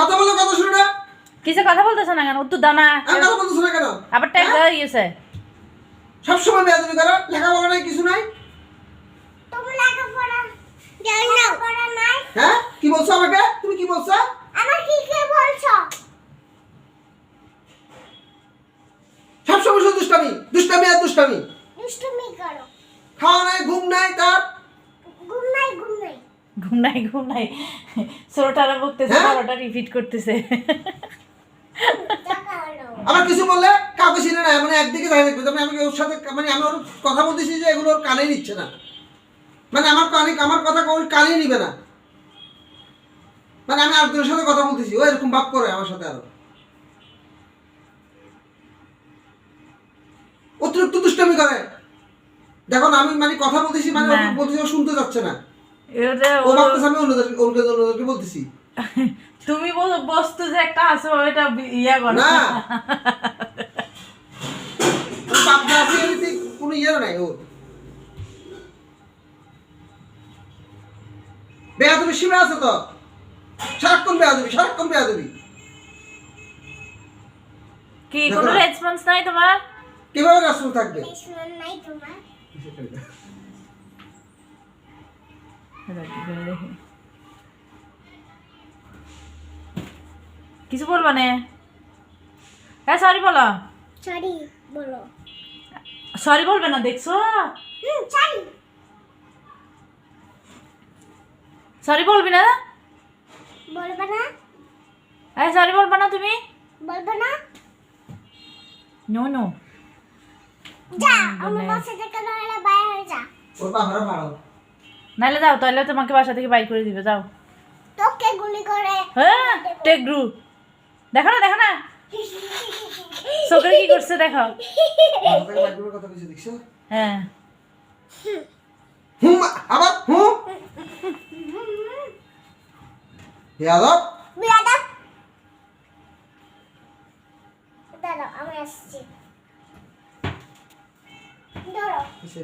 কথা বলো, কথা শুনো না। কিসে কথা বলতেছ না কেন? উত্তর দাও না। আমি কথা বলতেছ না কেন? আবার ট্যাগ দেওয়া গেছে। সবসময় বেয়াদবি করো, লেখাপড়া নাই, কিছু নাই। তুমি লেখাপড়া জানো না? পড়া নাই। হ্যাঁ, কি বলছো আমাকে? তুমি কি বলছো? আমার কি বলছো? সবসময় শুধু দুষ্টামি, দুষ্টামি আর দুষ্টামি। দুষ্টুমি করো। খাওয়া নাই, ঘুম নাই, তার ঘুম নাই, ঘুম নাই। ঘুম নাই, ঘুম নাই। ছোটটারা বকতেছে, হ্যাঁ? বড়টা রিপিট করতেছে। টাকা হলো। আবার কিছু বললে কাউকে চিনে না, মানে একদিকে দাঁড়িয়ে থাকবে। মানে আমি ওর সাথে, মানে আমি ওর কথা বলতেছি যে এগুলো ওর কানে নিচ্ছে না, মানে আমার কথা ওর কানে নিবে না। মানে আমি আরেকজনের সাথে কথা বলতেছি, ও এরকম ভাব করে আমার সাথে আরো অতিরিক্ত দুষ্টামি করে। দেখো না, আমি মানে কথা বলতেছি, মানে না। ও বলতেছি, ও শুনতে যাচ্ছে না। এটা ও ভাবতেছে আমি অন্যদেরকে বলতেছি। তুমি বস্তু যে একটা আছে ওইটা ইয়া করো না, পাবনা আছে, এমনিতে কোনো ইয়ে নাই ওর। বেয়াদবি সীমা আছে তো, সারাক্ষণ বেয়াদবি, সারাক্ষণ বেয়াদবি। কি দেখো কোনো না। রেসপন্স নাই তোমার? কিভাবে রাষ্ট্র থাকবে? রেশন নাই তোমার। কিছু বলবা না? হ্যাঁ সরি বলো। সরি বলো। সরি বলবে না, দেখছো? সরি। সরি বলবি না? বলবে না? হ্যাঁ সরি বলবা না তুমি? বলবে না? No no. যা, আমার বাসা থেকে নাহলে বাইরে যা। ওর বাবারা ভাড়াও। নাহলে যাও, তাহলে তোমাকে বাসা থেকে বাইর করে দিবে, যাও। তোকে গুলি করে। হ্যাঁ টেকগ্রু। দেখো না, দেখো না চোখে কি করছে দেখো। বাবা থেকে বাড়ির কথা কিছু দেখছো? হ্যাঁ হুম, আবার হুম। বেয়াদব। বিয়াদব। দাঁড়াও, আমি আসছি। ধরো। কিসে?